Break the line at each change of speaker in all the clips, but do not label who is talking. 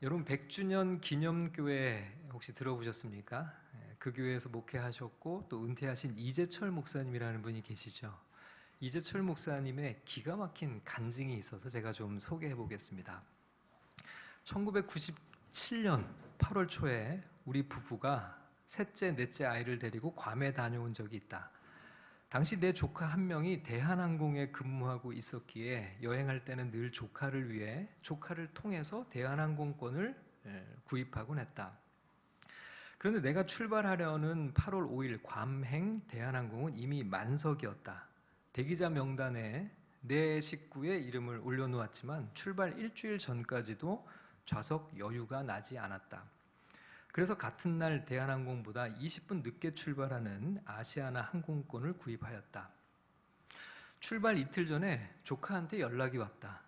여러분 100주년 기념교회 혹시 들어보셨습니까? 그 교회에서 목회하셨고 또 은퇴하신 이재철 목사님이라는 분이 계시죠. 이재철 목사님의 기가 막힌 간증이 있어서 제가 좀 소개해 보겠습니다. 1997년 8월 초에 우리 부부가 셋째, 넷째 아이를 데리고 괌에 다녀온 적이 있다. 당시 내 조카 한 명이 대한항공에 근무하고 있었기에 여행할 때는 늘 조카를 위해 조카를 통해서 대한항공권을 구입하곤 했다. 그런데 내가 출발하려는 8월 5일 괌행 대한항공은 이미 만석이었다. 대기자 명단에 내 식구의 이름을 올려놓았지만 출발 일주일 전까지도 좌석 여유가 나지 않았다. 그래서 같은 날 대한항공보다 20분 늦게 출발하는 아시아나 항공권을 구입하였다. 출발 이틀 전에 조카한테 연락이 왔다.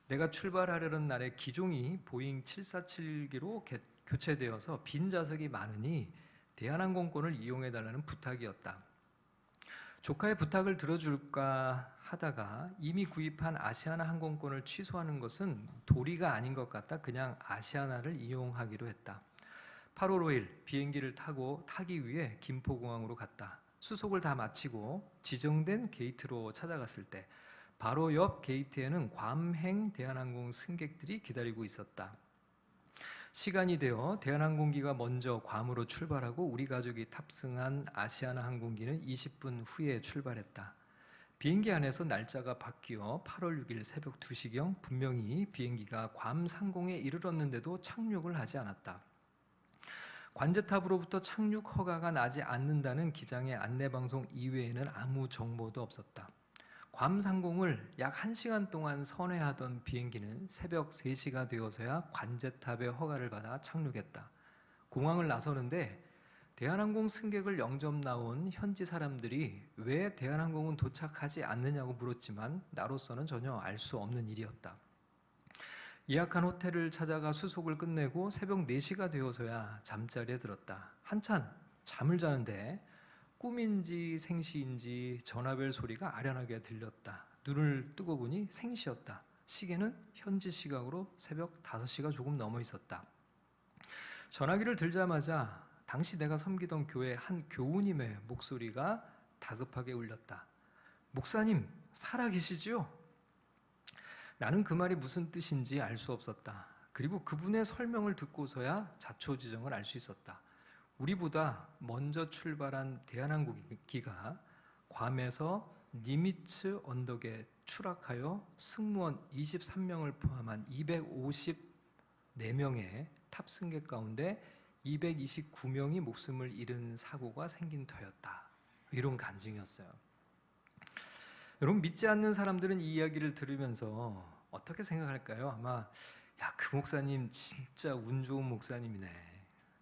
내가 출발하려는 날에 기종이 보잉 747기로 교체되어서 빈 좌석이 많으니 대한항공권을 이용해달라는 부탁이었다. 조카의 부탁을 들어줄까 하다가 이미 구입한 아시아나 항공권을 취소하는 것은 도리가 아닌 것 같다. 그냥 아시아나를 이용하기로 했다. 8월 5일 비행기를 타기 위해 김포공항으로 갔다. 수속을 다 마치고 지정된 게이트로 찾아갔을 때 바로 옆 게이트에는 괌행 대한항공 승객들이 기다리고 있었다. 시간이 되어 대한항공기가 먼저 괌으로 출발하고 우리 가족이 탑승한 아시아나 항공기는 20분 후에 출발했다. 비행기 안에서 날짜가 바뀌어 8월 6일 새벽 2시경 분명히 비행기가 괌 상공에 이르렀는데도 착륙을 하지 않았다. 관제탑으로부터 착륙 허가가 나지 않는다는 기장의 안내방송 이외에는 아무 정보도 없었다. 괌 상공을 약 1시간 동안 선회하던 비행기는 새벽 3시가 되어서야 관제탑의 허가를 받아 착륙했다. 공항을 나서는데 대한항공 승객을 영접 나온 현지 사람들이 왜 대한항공은 도착하지 않느냐고 물었지만 나로서는 전혀 알 수 없는 일이었다. 예약한 호텔을 찾아가 수속을 끝내고 새벽 4시가 되어서야 잠자리에 들었다. 한참 잠을 자는데 꿈인지 생시인지 전화벨 소리가 아련하게 들렸다. 눈을 뜨고 보니 생시였다. 시계는 현지 시각으로 새벽 5시가 조금 넘어 있었다. 전화기를 들자마자 당시 내가 섬기던 교회 한 교우님의 목소리가 다급하게 울렸다. 목사님, 살아계시지요? 나는 그 말이 무슨 뜻인지 알 수 없었다. 그리고 그분의 설명을 듣고서야 자초지정을 알 수 있었다. 우리보다 먼저 출발한 대한항공기가 괌에서 니미츠 언덕에 추락하여 승무원 23명을 포함한 254명의 탑승객 가운데 229명이 목숨을 잃은 사고가 생긴 터였다. 이런 간증이었어요. 여러분, 믿지 않는 사람들은 이 이야기를 들으면서 어떻게 생각할까요? 아마 그 목사님 진짜 운 좋은 목사님이네.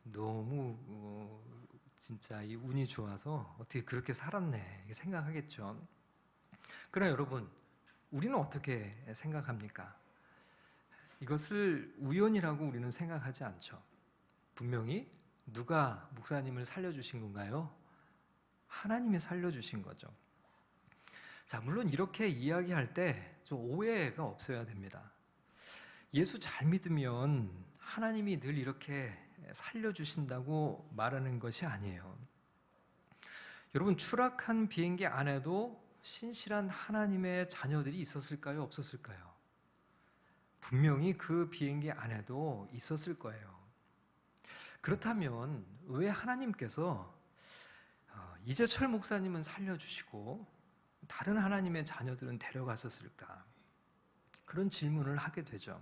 너무 진짜 이 운이 좋아서 어떻게 그렇게 살았네 이렇게 생각하겠죠. 그러나 여러분, 우리는 어떻게 생각합니까? 이것을 우연이라고 우리는 생각하지 않죠. 분명히 누가 목사님을 살려주신 건가요? 하나님이 살려주신 거죠. 자, 물론 이렇게 이야기할 때 좀 오해가 없어야 됩니다. 예수 잘 믿으면 하나님이 늘 이렇게 살려주신다고 말하는 것이 아니에요. 여러분, 추락한 비행기 안에도 신실한 하나님의 자녀들이 있었을까요? 없었을까요? 분명히 그 비행기 안에도 있었을 거예요. 그렇다면 왜 하나님께서 이재철 목사님은 살려주시고 다른 하나님의 자녀들은 데려갔었을까? 그런 질문을 하게 되죠.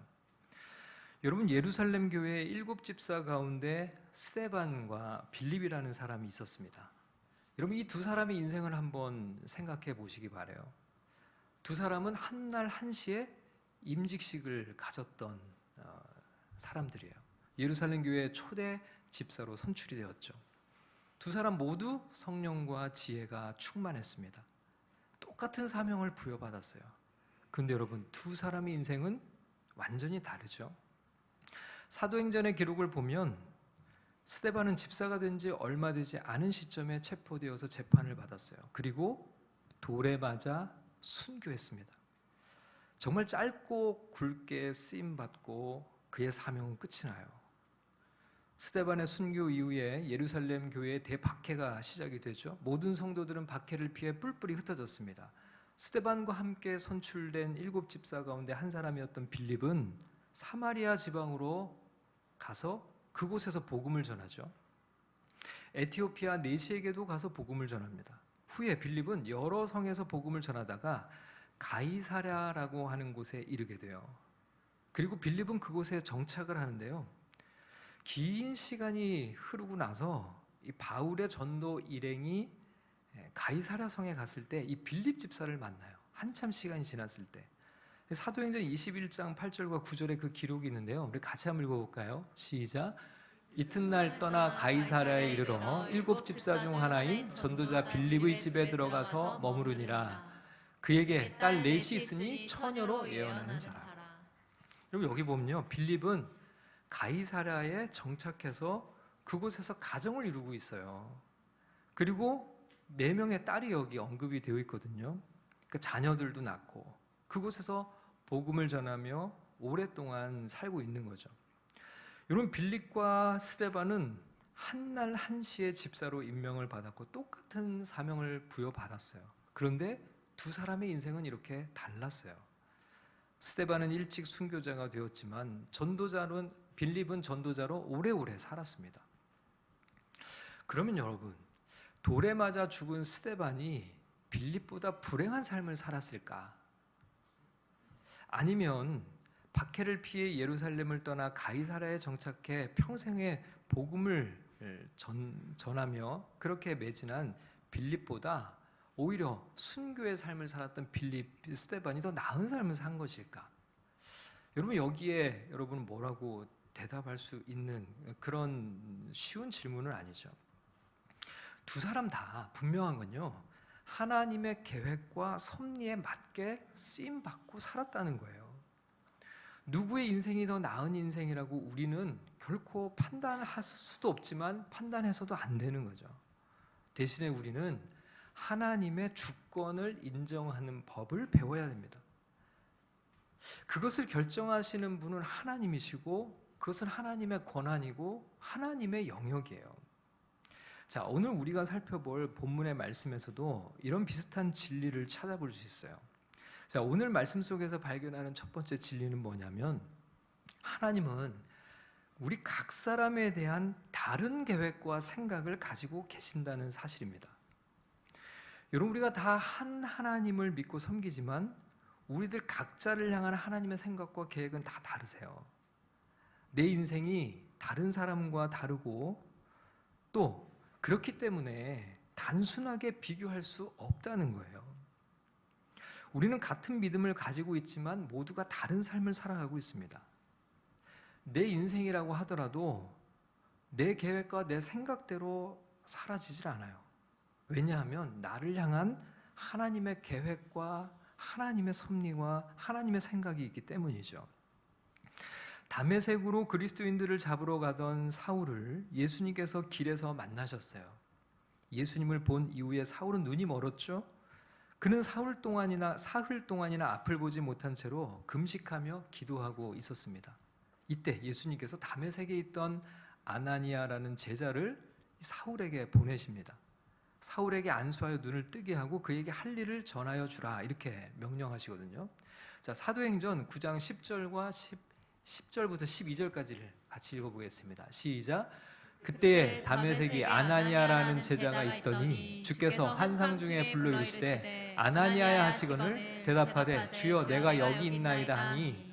여러분, 예루살렘 교회의 7집사 가운데 스데반과 빌립이라는 사람이 있었습니다. 여러분, 이 두 사람의 인생을 한번 생각해 보시기 바라요. 두 사람은 한날 한시에 임직식을 가졌던 사람들이에요. 예루살렘 교회의 초대 집사로 선출이 되었죠. 두 사람 모두 성령과 지혜가 충만했습니다. 똑같은 사명을 부여받았어요. 그런데 여러분, 두 사람의 인생은 완전히 다르죠. 사도행전의 기록을 보면 스데반은 집사가 된 지 얼마 되지 않은 시점에 체포되어서 재판을 받았어요. 그리고 돌에 맞아 순교했습니다. 정말 짧고 굵게 쓰임받고 그의 사명은 끝이 나요. 스데반의 순교 이후에 예루살렘 교회의 대박해가 시작이 되죠. 모든 성도들은 박해를 피해 뿔뿔이 흩어졌습니다. 스데반과 함께 선출된 7 집사 가운데 한 사람이었던 빌립은 사마리아 지방으로 가서 그곳에서 복음을 전하죠. 에티오피아 내시에게도 가서 복음을 전합니다. 후에 빌립은 여러 성에서 복음을 전하다가 가이사랴라고 하는 곳에 이르게 돼요. 그리고 빌립은 그곳에 정착을 하는데요. 긴 시간이 흐르고 나서 이 바울의 전도 일행이 가이사랴 성에 갔을 때 이 빌립 집사를 만나요. 한참 시간이 지났을 때. 사도행전 21장 8절과 9절에 그 기록이 있는데요. 우리 같이 한번 읽어볼까요? 시작. 이튿날 떠나 가이사랴에 이르러 7 집사 중 하나인 전도자 빌립의 집에 들어가서 머무르니라. 그에게 딸 넷이 있으니 처녀로 예언하는 자라. 여러분 여기 보면요, 빌립은 가이사랴에 정착해서 그곳에서 가정을 이루고 있어요. 그리고 4명의 딸이 여기 언급이 되어 있거든요. 그러니까 자녀들도 낳고 그곳에서 복음을 전하며 오랫동안 살고 있는 거죠. 여러분 빌립과 스데반은 한날 한시의 집사로 임명을 받았고 똑같은 사명을 부여받았어요. 그런데 두 사람의 인생은 이렇게 달랐어요. 스데반은 일찍 순교자가 되었지만 빌립은 전도자로 오래오래 살았습니다. 그러면 여러분, 돌에 맞아 죽은 스데반이 빌립보다 불행한 삶을 살았을까? 아니면 박해를 피해 예루살렘을 떠나 가이사랴에 정착해 평생의 복음을 전하며 그렇게 매진한 빌립보다 오히려 순교의 삶을 살았던 스데반이 더 나은 삶을 산 것일까? 여러분 여기에 여러분은 뭐라고 대답할 수 있는 그런 쉬운 질문은 아니죠. 두 사람 다 분명한 건요, 하나님의 계획과 섭리에 맞게 쓰임받고 살았다는 거예요. 누구의 인생이 더 나은 인생이라고 우리는 결코 판단할 수도 없지만 판단해서도 안 되는 거죠. 대신에 우리는 하나님의 주권을 인정하는 법을 배워야 됩니다. 그것을 결정하시는 분은 하나님이시고 그것은 하나님의 권한이고 하나님의 영역이에요. 자, 오늘 우리가 살펴볼 본문의 말씀에서도 이런 비슷한 진리를 찾아볼 수 있어요. 자, 오늘 말씀 속에서 발견하는 첫 번째 진리는 뭐냐면 하나님은 우리 각 사람에 대한 다른 계획과 생각을 가지고 계신다는 사실입니다. 여러분 우리가 다 한 하나님을 믿고 섬기지만 우리들 각자를 향한 하나님의 생각과 계획은 다 다르세요. 내 인생이 다른 사람과 다르고 또 그렇기 때문에 단순하게 비교할 수 없다는 거예요. 우리는 같은 믿음을 가지고 있지만 모두가 다른 삶을 살아가고 있습니다. 내 인생이라고 하더라도 내 계획과 내 생각대로 사라지질 않아요. 왜냐하면 나를 향한 하나님의 계획과 하나님의 섭리와 하나님의 생각이 있기 때문이죠. 다메섹으로 그리스도인들을 잡으러 가던 사울을 예수님께서 길에서 만나셨어요. 예수님을 본 이후에 사울은 눈이 멀었죠. 그는 사흘 동안이나 앞을 보지 못한 채로 금식하며 기도하고 있었습니다. 이때 예수님께서 다메섹에 있던 아나니아라는 제자를 사울에게 보내십니다. 사울에게 안수하여 눈을 뜨게 하고 그에게 할 일을 전하여 주라 이렇게 명령하시거든요. 자, 사도행전 9장 10절부터 12절까지를 같이 읽어보겠습니다. 시작. 그때에 다메섹이 아나니아라는 제자가 있더니 주께서 환상 중에 불러 이르시되 아나니아야 하시거늘 대답하되 주여 내가 여기 있나이다 하니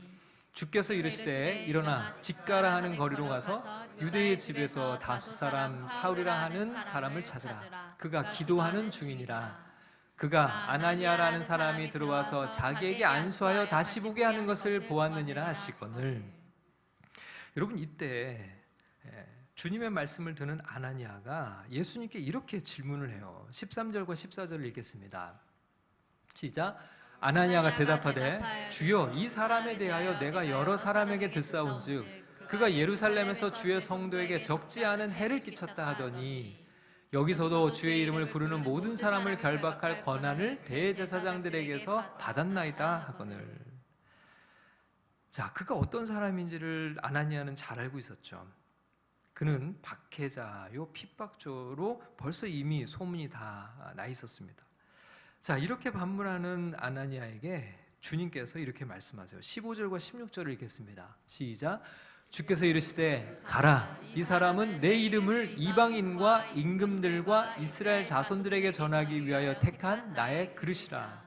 주께서 이르시되 일어나 직가라 하는 거리로 가서 유대의 집에서 다수 사람 사울이라 하는 사람을 찾으라. 그가 기도하는 중이니라. 그가 아나니아라는 사람이 들어와서 자기에게 안수하여 다시 보게 하는 것을 보았느니라 하시거늘. 여러분 이때 주님의 말씀을 듣는 아나니아가 예수님께 이렇게 질문을 해요. 13절과 14절을 읽겠습니다. 시작. 아나니아가 대답하되 주여 이 사람에 대하여 내가 여러 사람에게 듣사온즉 그가 예루살렘에서 주의 성도에게 적지 않은 해를 끼쳤다 하더니 여기서도 주의 이름을 부르는 모든 사람을 결박할 권한을 대제사장들에게서 받았나이다 하거늘. 자, 그가 어떤 사람인지를 아나니아는 잘 알고 있었죠. 그는 박해자요 핍박조로 벌써 이미 소문이 다 나 있었습니다. 자, 이렇게 반문하는 아나니아에게 주님께서 이렇게 말씀하세요. 15절과 16절을 읽겠습니다. 시작. 주께서 이르시되 가라, 이 사람은 내 이름을 이방인과 임금들과 이스라엘 자손들에게 전하기 위하여 택한 나의 그릇이라.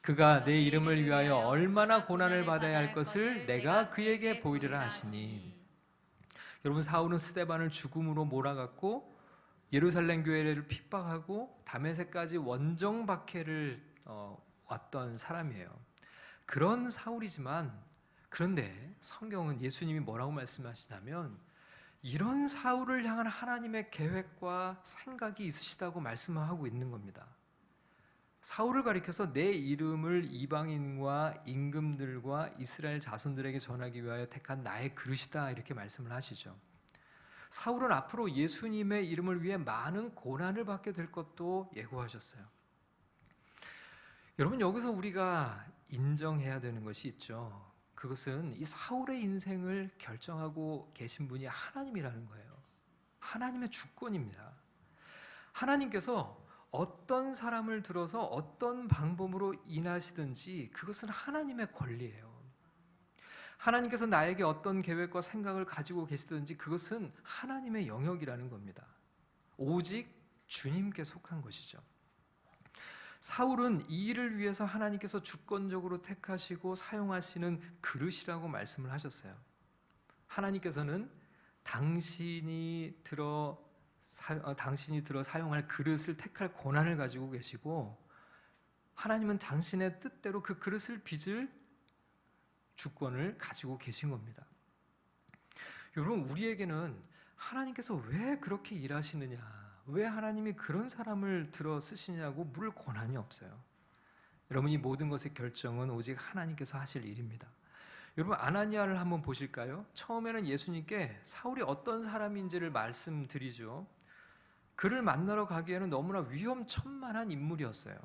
그가 내 이름을 위하여 얼마나 고난을 받아야 할 것을 내가 그에게 보이리라 하시니. 여러분, 사울은 스데반을 죽음으로 몰아갔고 예루살렘 교회를 핍박하고 다메섹까지 원정 박해를 왔던 사람이에요. 그런 사울이지만, 그런데 성경은 예수님이 뭐라고 말씀하시냐면 이런 사울을 향한 하나님의 계획과 생각이 있으시다고 말씀하고 있는 겁니다. 사울을 가리켜서 내 이름을 이방인과 임금들과 이스라엘 자손들에게 전하기 위하여 택한 나의 그릇이다, 이렇게 말씀을 하시죠. 사울은 앞으로 예수님의 이름을 위해 많은 고난을 받게 될 것도 예고하셨어요. 여러분, 여기서 우리가 인정해야 되는 것이 있죠. 그것은 이 사울의 인생을 결정하고 계신 분이 하나님이라는 거예요. 하나님의 주권입니다. 하나님께서 어떤 사람을 들어서 어떤 방법으로 인하시든지 그것은 하나님의 권리예요. 하나님께서 나에게 어떤 계획과 생각을 가지고 계시든지 그것은 하나님의 영역이라는 겁니다. 오직 주님께 속한 것이죠. 사울은 이 일을 위해서 하나님께서 주권적으로 택하시고 사용하시는 그릇이라고 말씀을 하셨어요. 하나님께서는 당신이 들어 사용할 그릇을 택할 권한을 가지고 계시고, 하나님은 당신의 뜻대로 그 그릇을 빚을 주권을 가지고 계신 겁니다. 여러분, 우리에게는 하나님께서 왜 그렇게 일하시느냐, 왜 하나님이 그런 사람을 들어 쓰시냐고 물을 권한이 없어요. 여러분, 이 모든 것의 결정은 오직 하나님께서 하실 일입니다. 여러분, 아나니아를 한번 보실까요? 처음에는 예수님께 사울이 어떤 사람인지를 말씀드리죠. 그를 만나러 가기에는 너무나 위험천만한 인물이었어요.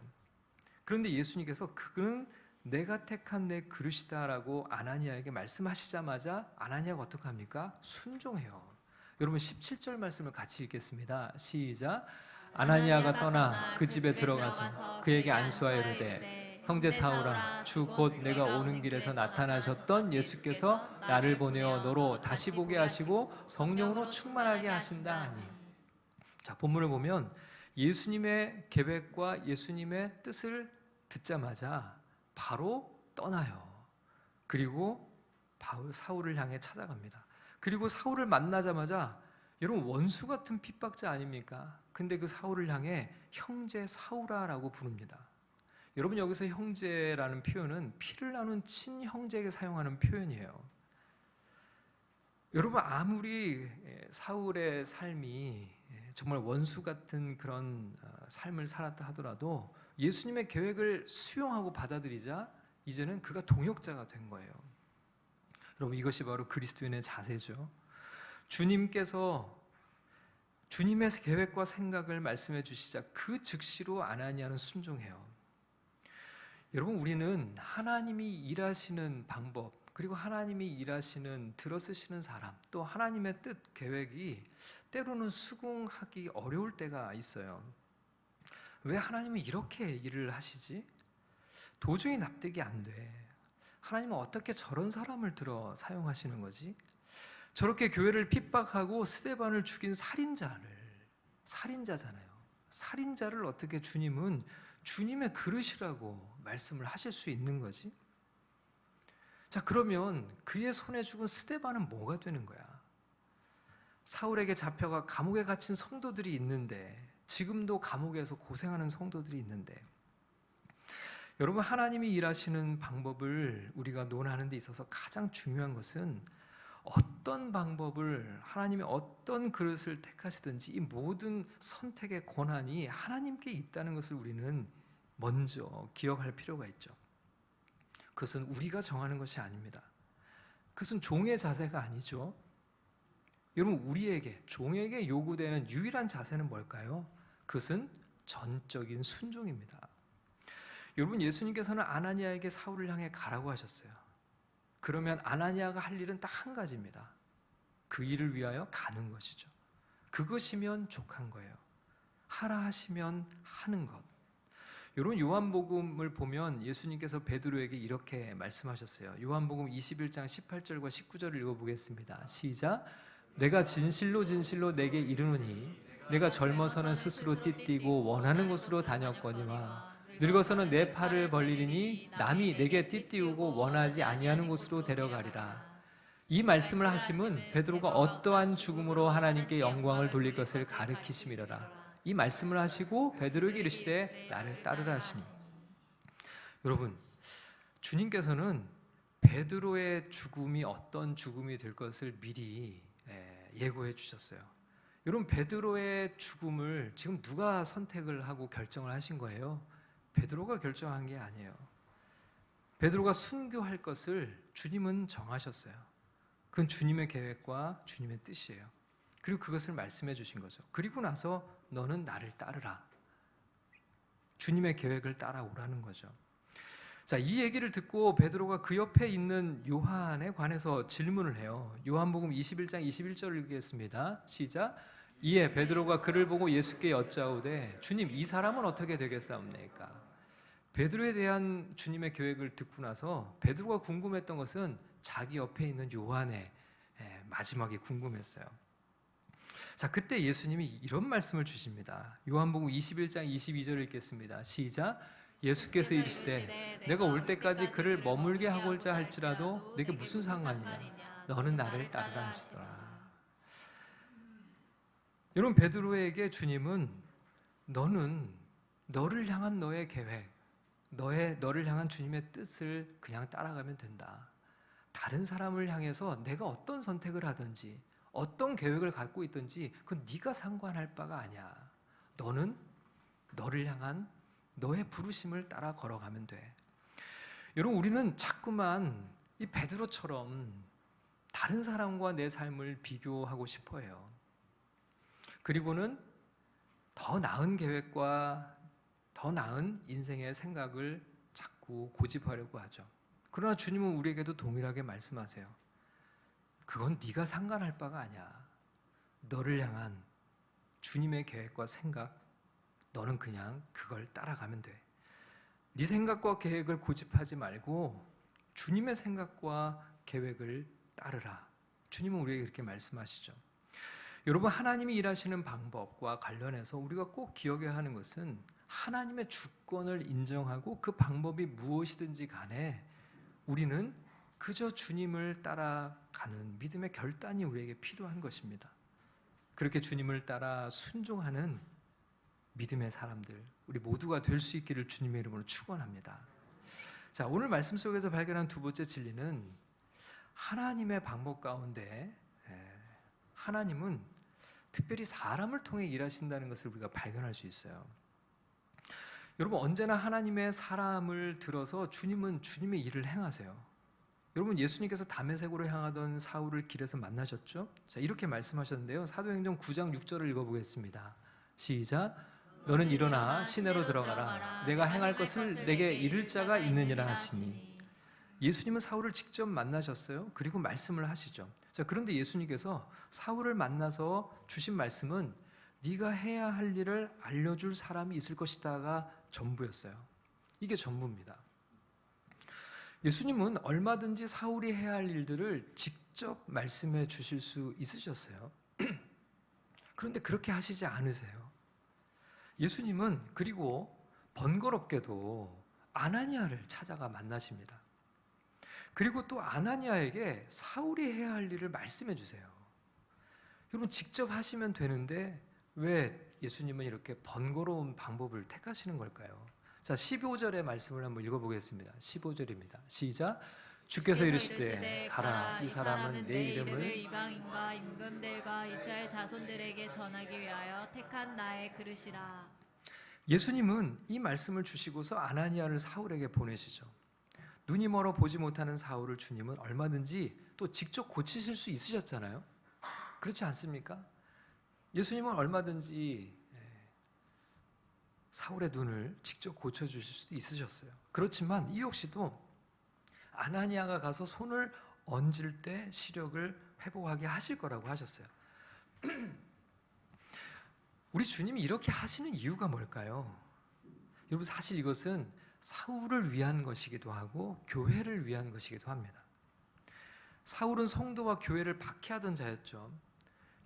그런데 예수님께서 그는 내가 택한 내 그릇이다라고 아나니아에게 말씀하시자마자 아나니아가 어떻게 합니까? 순종해요. 여러분, 17절 말씀을 같이 읽겠습니다. 시작. 아나니아가 떠나 그 집에 들어가서 그에게 안수하여 이르되 형제 사울아, 주 곧 내가 오는 길에서 나타나셨던 예수께서 나를 보내어 너로 다시 보게 하시고 성령으로 충만하게 하신다 하니. 자, 본문을 보면 예수님의 계획과 예수님의 뜻을 듣자마자 바로 떠나요. 그리고 사울을 향해 찾아갑니다. 그리고 사울을 만나자마자, 여러분, 원수 같은 핍박자 아닙니까? 근데 그 사울을 향해 형제 사울아라고 부릅니다. 여러분, 여기서 형제라는 표현은 피를 나눈 친형제에게 사용하는 표현이에요. 여러분, 아무리 사울의 삶이 정말 원수 같은 그런 삶을 살았다 하더라도 예수님의 계획을 수용하고 받아들이자 이제는 그가 동역자가 된 거예요. 여러분, 이것이 바로 그리스도인의 자세죠. 주님께서 주님의 계획과 생각을 말씀해 주시자 그 즉시로 아나니아는 순종해요. 여러분, 우리는 하나님이 일하시는 방법, 그리고 하나님이 일하시는 들어쓰시는 사람, 또 하나님의 뜻, 계획이 때로는 수긍하기 어려울 때가 있어요. 왜 하나님은 이렇게 일을 하시지? 도저히 납득이 안 돼. 하나님은 어떻게 저런 사람을 들어 사용하시는 거지? 저렇게 교회를 핍박하고 스데반을 죽인 살인자잖아요. 살인자를 어떻게 주님은 주님의 그릇이라고 말씀을 하실 수 있는 거지? 자, 그러면 그의 손에 죽은 스데반은 뭐가 되는 거야? 사울에게 잡혀가 감옥에 갇힌 성도들이 있는데, 지금도 감옥에서 고생하는 성도들이 있는데, 여러분, 하나님이 일하시는 방법을 우리가 논하는 데 있어서 가장 중요한 것은 어떤 방법을, 하나님이 어떤 그릇을 택하시든지 이 모든 선택의 권한이 하나님께 있다는 것을 우리는 먼저 기억할 필요가 있죠. 그것은 우리가 정하는 것이 아닙니다. 그것은 종의 자세가 아니죠. 여러분, 우리에게, 종에게 요구되는 유일한 자세는 뭘까요? 그것은 전적인 순종입니다. 여러분, 예수님께서는 아나니아에게 사울을 향해 가라고 하셨어요. 그러면 아나니아가 할 일은 딱 한 가지입니다. 그 일을 위하여 가는 것이죠. 그것이면 족한 거예요. 하라 하시면 하는 것. 이런 요한복음을 보면 예수님께서 베드로에게 이렇게 말씀하셨어요. 요한복음 21장 18절과 19절을 읽어보겠습니다. 시작. 내가 진실로 진실로 내게 이르노니 내가 젊어서는 스스로 띠띠고 원하는 곳으로 다녔거니와 늙어서는 내 팔을 벌리리니 남이 내게 띠띠우고 원하지 아니하는 곳으로 데려가리라. 이 말씀을 하심은 베드로가 어떠한 죽음으로 하나님께 영광을 돌릴 것을 가르치심이로라. 이 말씀을 하시고 베드로에게 이르시되 나를 따르라 하시니. 여러분, 주님께서는 베드로의 죽음이 어떤 죽음이 될 것을 미리 예고해 주셨어요. 여러분, 베드로의 죽음을 지금 누가 선택을 하고 결정을 하신 거예요? 베드로가 결정한 게 아니에요. 베드로가 순교할 것을 주님은 정하셨어요. 그건 주님의 계획과 주님의 뜻이에요. 그리고 그것을 말씀해 주신 거죠. 그리고 나서 너는 나를 따르라. 주님의 계획을 따라오라는 거죠. 자, 이 얘기를 듣고 베드로가 그 옆에 있는 요한에 관해서 질문을 해요. 요한복음 21장 21절을 읽겠습니다. 시작. 이에 베드로가 그를 보고 예수께 여짜오되 주님, 이 사람은 어떻게 되겠사옵나이까? 베드로에 대한 주님의 계획을 듣고 나서 베드로가 궁금했던 것은 자기 옆에 있는 요한의 마지막이 궁금했어요. 자, 그때 예수님이 이런 말씀을 주십니다. 요한복음 21장 22절을 읽겠습니다. 시작. 예수께서 이르시되 내가 올 때까지 그를 머물게 하고자 할지라도 내게 무슨 상관이냐? 너는 나를 따르라 하시더라. 여러분, 베드로에게 주님은 너는 너를 향한 너의 계획, 너를 향한 주님의 뜻을 그냥 따라가면 된다. 다른 사람을 향해서 내가 어떤 선택을 하든지 어떤 계획을 갖고 있든지 그건 네가 상관할 바가 아니야. 너는 너를 향한 너의 부르심을 따라 걸어가면 돼. 여러분, 우리는 자꾸만 이 베드로처럼 다른 사람과 내 삶을 비교하고 싶어 해요. 그리고는 더 나은 계획과 더 나은 인생의 생각을 자꾸 고집하려고 하죠. 그러나 주님은 우리에게도 동일하게 말씀하세요. 그건 네가 상관할 바가 아니야. 너를 향한 주님의 계획과 생각, 너는 그냥 그걸 따라가면 돼. 네 생각과 계획을 고집하지 말고 주님의 생각과 계획을 따르라. 주님은 우리에게 그렇게 말씀하시죠. 여러분, 하나님이 일하시는 방법과 관련해서 우리가 꼭 기억해야 하는 것은 하나님의 주권을 인정하고 그 방법이 무엇이든지 간에 우리는 그저 주님을 따라가는 믿음의 결단이 우리에게 필요한 것입니다. 그렇게 주님을 따라 순종하는 믿음의 사람들, 우리 모두가 될 수 있기를 주님의 이름으로 축원합니다. 자, 오늘 말씀 속에서 발견한 두 번째 진리는 하나님의 방법 가운데 하나님은 특별히 사람을 통해 일하신다는 것을 우리가 발견할 수 있어요. 여러분, 언제나 하나님의 사람을 들어서 주님은 주님의 일을 행하세요. 여러분, 예수님께서 다메섹으로 향하던 사울을 길에서 만나셨죠? 자, 이렇게 말씀하셨는데요. 사도행전 9장 6절을 읽어보겠습니다. 시작. 너는 일어나 시내로 들어가라. 내가 행할 것을 내게 이를 자가 있느니라 하시니. 예수님은 사울을 직접 만나셨어요. 그리고 말씀을 하시죠. 자, 그런데 예수님께서 사울을 만나서 주신 말씀은 네가 해야 할 일을 알려줄 사람이 있을 것이다가 전부였어요. 이게 전부입니다. 예수님은 얼마든지 사울이 해야 할 일들을 직접 말씀해 주실 수 있으셨어요. 그런데 그렇게 하시지 않으세요. 예수님은 그리고 번거롭게도 아나니아를 찾아가 만나십니다. 그리고 또 아나니아에게 사울이 해야 할 일을 말씀해 주세요. 여러분, 직접 하시면 되는데 왜 예수님은 이렇게 번거로운 방법을 택하시는 걸까요? 자, 15절의 말씀을 한번 읽어보겠습니다. 15절입니다. 시작. 주께서 이르시되 가라, 이 사람은 내 이름을
이방인과 임금들과 이스라엘 자손들에게 전하기 위하여 택한 나의 그릇이라.
예수님은 이 말씀을 주시고서 아나니아를 사울에게 보내시죠. 눈이 멀어 보지 못하는 사울을 주님은 얼마든지 또 직접 고치실 수 있으셨잖아요. 그렇지 않습니까? 예수님은 얼마든지 사울의 눈을 직접 고쳐주실 수도 있으셨어요. 그렇지만 이 역시도 아나니아가 가서 손을 얹을 때 시력을 회복하게 하실 거라고 하셨어요. 우리 주님이 이렇게 하시는 이유가 뭘까요? 여러분, 사실 이것은 사울을 위한 것이기도 하고 교회를 위한 것이기도 합니다. 사울은 성도와 교회를 박해하던 자였죠.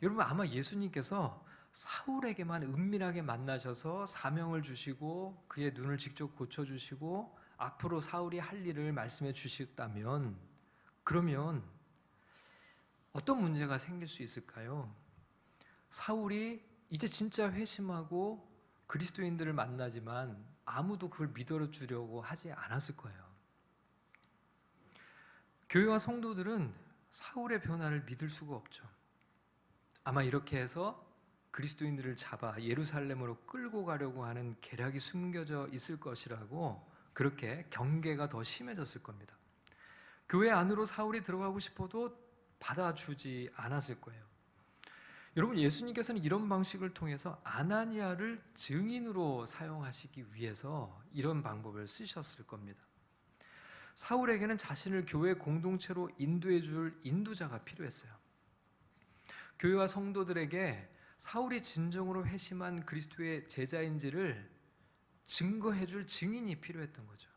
여러분, 아마 예수님께서 사울에게만 은밀하게 만나셔서 사명을 주시고 그의 눈을 직접 고쳐주시고 앞으로 사울이 할 일을 말씀해 주셨다면, 그러면 어떤 문제가 생길 수 있을까요? 사울이 이제 진짜 회심하고 그리스도인들을 만나지만 아무도 그걸 믿어주려고 하지 않았을 거예요. 교회와 성도들은 사울의 변화를 믿을 수가 없죠. 아마 이렇게 해서 그리스도인들을 잡아 예루살렘으로 끌고 가려고 하는 계략이 숨겨져 있을 것이라고 그렇게 경계가 더 심해졌을 겁니다. 교회 안으로 사울이 들어가고 싶어도 받아주지 않았을 거예요. 여러분, 예수님께서는 이런 방식을 통해서 아나니아를 증인으로 사용하시기 위해서 이런 방법을 쓰셨을 겁니다. 사울에게는 자신을 교회 공동체로 인도해 줄 인도자가 필요했어요. 교회와 성도들에게 사울이 진정으로 회심한 그리스도의 제자인지를 증거해 줄 증인이 필요했던 거죠.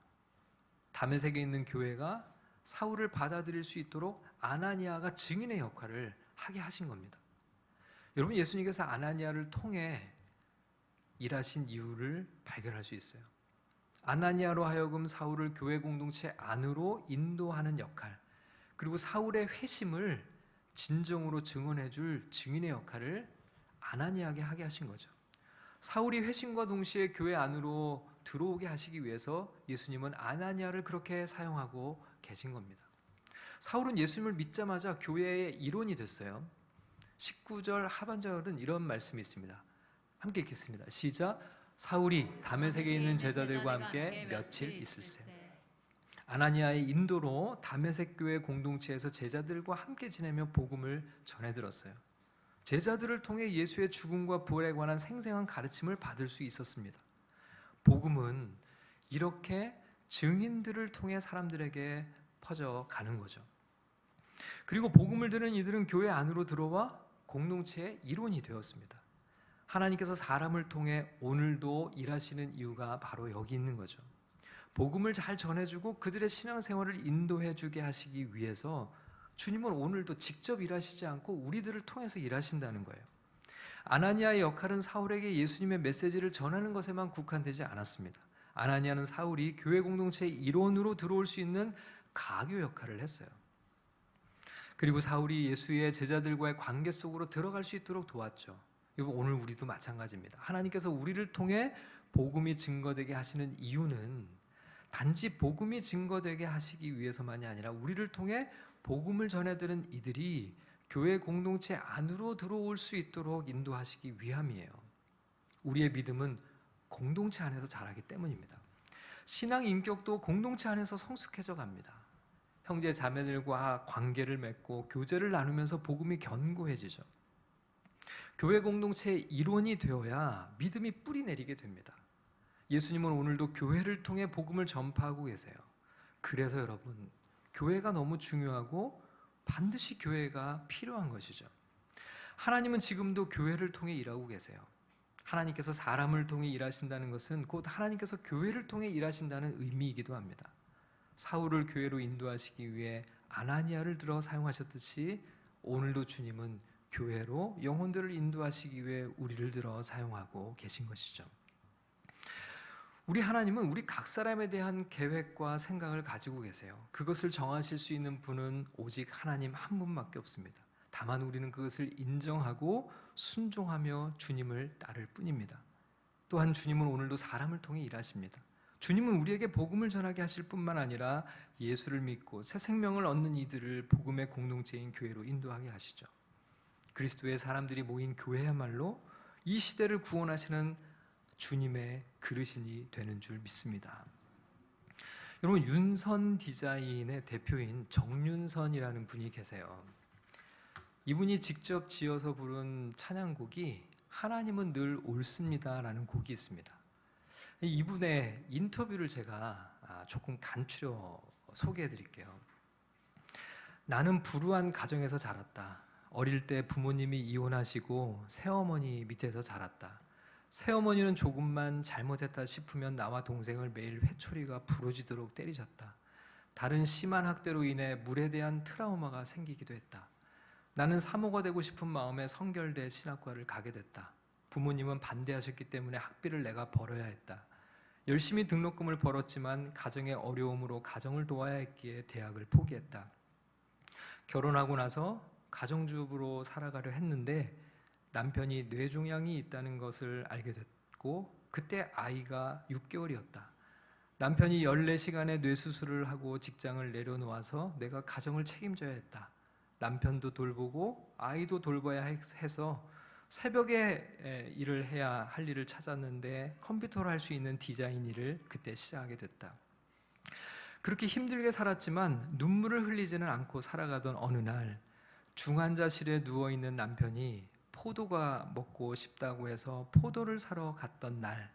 다메섹에 있는 교회가 사울을 받아들일 수 있도록 아나니아가 증인의 역할을 하게 하신 겁니다. 여러분, 예수님께서 아나니아를 통해 일하신 이유를 발견할 수 있어요. 아나니아로 하여금 사울을 교회 공동체 안으로 인도하는 역할, 그리고 사울의 회심을 진정으로 증언해 줄 증인의 역할을 아나니아에게 하게 하신 거죠. 사울이 회심과 동시에 교회 안으로 들어오게 하시기 위해서 예수님은 아나니아를 그렇게 사용하고 계신 겁니다. 사울은 예수님을 믿자마자 교회의 일원이 됐어요. 19절 하반절은 이런 말씀이 있습니다. 함께 읽겠습니다. 시작. 사울이 다메섹에 있는 제자들과 함께 며칠 있을세. 아나니아의 인도로 다메섹 교회 공동체에서 제자들과 함께 지내며 복음을 전해 들었어요. 제자들을 통해 예수의 죽음과 부활에 관한 생생한 가르침을 받을 수 있었습니다. 복음은 이렇게 증인들을 통해 사람들에게 퍼져가는 거죠. 그리고 복음을 들은 이들은 교회 안으로 들어와 공동체의 일원이 되었습니다. 하나님께서 사람을 통해 오늘도 일하시는 이유가 바로 여기 있는 거죠. 복음을 잘 전해주고 그들의 신앙생활을 인도해주게 하시기 위해서 주님은 오늘도 직접 일하시지 않고 우리들을 통해서 일하신다는 거예요. 아나니아의 역할은 사울에게 예수님의 메시지를 전하는 것에만 국한되지 않았습니다. 아나니아는 사울이 교회 공동체의 일원으로 들어올 수 있는 가교 역할을 했어요. 그리고 사울이 예수의 제자들과의 관계 속으로 들어갈 수 있도록 도왔죠. 여러분, 오늘 우리도 마찬가지입니다. 하나님께서 우리를 통해 복음이 증거되게 하시는 이유는 단지 복음이 증거되게 하시기 위해서만이 아니라 우리를 통해 복음을 전해들은 이들이 교회 공동체 안으로 들어올 수 있도록 인도하시기 위함이에요. 우리의 믿음은 공동체 안에서 자라기 때문입니다. 신앙 인격도 공동체 안에서 성숙해져 갑니다. 형제 자매들과 관계를 맺고 교제를 나누면서 복음이 견고해지죠. 교회 공동체의 일원이 되어야 믿음이 뿌리 내리게 됩니다. 예수님은 오늘도 교회를 통해 복음을 전파하고 계세요. 그래서 여러분, 교회가 너무 중요하고 반드시 교회가 필요한 것이죠. 하나님은 지금도 교회를 통해 일하고 계세요. 하나님께서 사람을 통해 일하신다는 것은 곧 하나님께서 교회를 통해 일하신다는 의미이기도 합니다. 사울을 교회로 인도하시기 위해 아나니아를 들어 사용하셨듯이 오늘도 주님은 교회로 영혼들을 인도하시기 위해 우리를 들어 사용하고 계신 것이죠. 우리 하나님은 우리 각 사람에 대한 계획과 생각을 가지고 계세요. 그것을 정하실 수 있는 분은 오직 하나님 한 분밖에 없습니다. 다만 우리는 그것을 인정하고 순종하며 주님을 따를 뿐입니다. 또한 주님은 오늘도 사람을 통해 일하십니다. 주님은 우리에게 복음을 전하게 하실 뿐만 아니라 예수를 믿고 새 생명을 얻는 이들을 복음의 공동체인 교회로 인도하게 하시죠. 그리스도의 사람들이 모인 교회야말로 이 시대를 구원하시는 주님의 그릇이 되는 줄 믿습니다. 여러분, 윤선 디자인의 대표인 정윤선이라는 분이 계세요. 이분이 직접 지어서 부른 찬양곡이 하나님은 늘 옳습니다라는 곡이 있습니다. 이분의 인터뷰를 제가 조금 간추려 소개해 드릴게요. 나는 불우한 가정에서 자랐다. 어릴 때 부모님이 이혼하시고 새어머니 밑에서 자랐다. 새어머니는 조금만 잘못했다 싶으면 나와 동생을 매일 회초리가 부러지도록 때리셨다. 다른 심한 학대로 인해 물에 대한 트라우마가 생기기도 했다. 나는 사모가 되고 싶은 마음에 성결대 신학과를 가게 됐다. 부모님은 반대하셨기 때문에 학비를 내가 벌어야 했다. 열심히 등록금을 벌었지만 가정의 어려움으로 가정을 도와야 했기에 대학을 포기했다. 결혼하고 나서 가정주부로 살아가려 했는데 남편이 뇌종양이 있다는 것을 알게 됐고 그때 아이가 6개월이었다. 남편이 14시간의 뇌수술을 하고 직장을 내려놓아서 내가 가정을 책임져야 했다. 남편도 돌보고 아이도 돌봐야 해서 새벽에 일을 해야 할 일을 찾았는데 컴퓨터로 할 수 있는 디자인 일을 그때 시작하게 됐다. 그렇게 힘들게 살았지만 눈물을 흘리지는 않고 살아가던 어느 날 중환자실에 누워있는 남편이 포도가 먹고 싶다고 해서 포도를 사러 갔던 날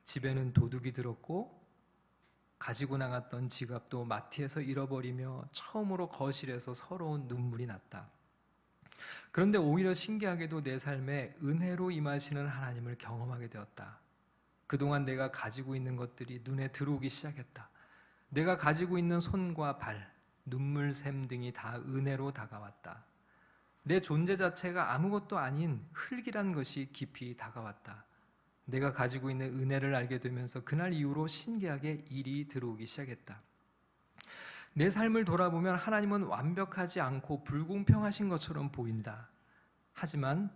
집에는 도둑이 들었고 가지고 나갔던 지갑도 마트에서 잃어버리며 처음으로 거실에서 서러운 눈물이 났다. 그런데 오히려 신기하게도 내 삶에 은혜로 임하시는 하나님을 경험하게 되었다. 그동안 내가 가지고 있는 것들이 눈에 들어오기 시작했다. 내가 가지고 있는 손과 발, 눈물샘 등이 다 은혜로 다가왔다. 내 존재 자체가 아무것도 아닌 흙이란 것이 깊이 다가왔다. 내가 가지고 있는 은혜를 알게 되면서 그날 이후로 신기하게 일이 들어오기 시작했다. 내 삶을 돌아보면 하나님은 완벽하지 않고 불공평하신 것처럼 보인다. 하지만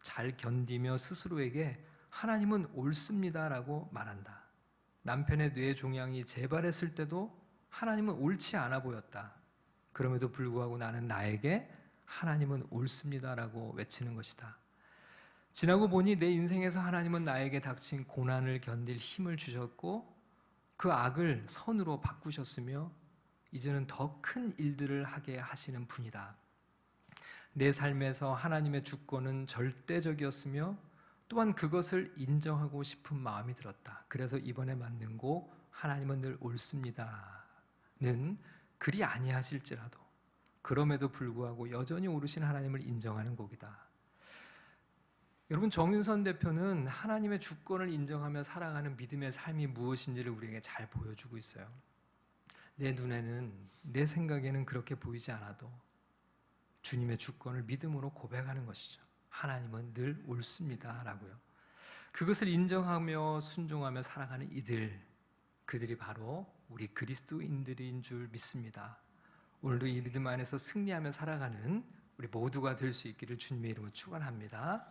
잘 견디며 스스로에게 하나님은 옳습니다라고 말한다. 남편의 뇌종양이 재발했을 때도 하나님은 옳지 않아 보였다. 그럼에도 불구하고 나는 나에게 하나님은 옳습니다라고 외치는 것이다. 지나고 보니 내 인생에서 하나님은 나에게 닥친 고난을 견딜 힘을 주셨고 그 악을 선으로 바꾸셨으며 이제는 더 큰 일들을 하게 하시는 분이다. 내 삶에서 하나님의 주권은 절대적이었으며 또한 그것을 인정하고 싶은 마음이 들었다. 그래서 이번에 만든 곡 하나님은 늘 옳습니다는 그리 아니하실지라도 그럼에도 불구하고 여전히 옳으신 하나님을 인정하는 곡이다. 여러분, 정윤선 대표는 하나님의 주권을 인정하며 살아가는 믿음의 삶이 무엇인지를 우리에게 잘 보여주고 있어요. 내 눈에는, 내 생각에는 그렇게 보이지 않아도 주님의 주권을 믿음으로 고백하는 것이죠. 하나님은 늘 옳습니다 라고요. 그것을 인정하며 순종하며 살아가는 그들이 바로 우리 그리스도인들인 줄 믿습니다. 오늘도 이 믿음 안에서 승리하며 살아가는 우리 모두가 될 수 있기를 주님의 이름으로 축원합니다.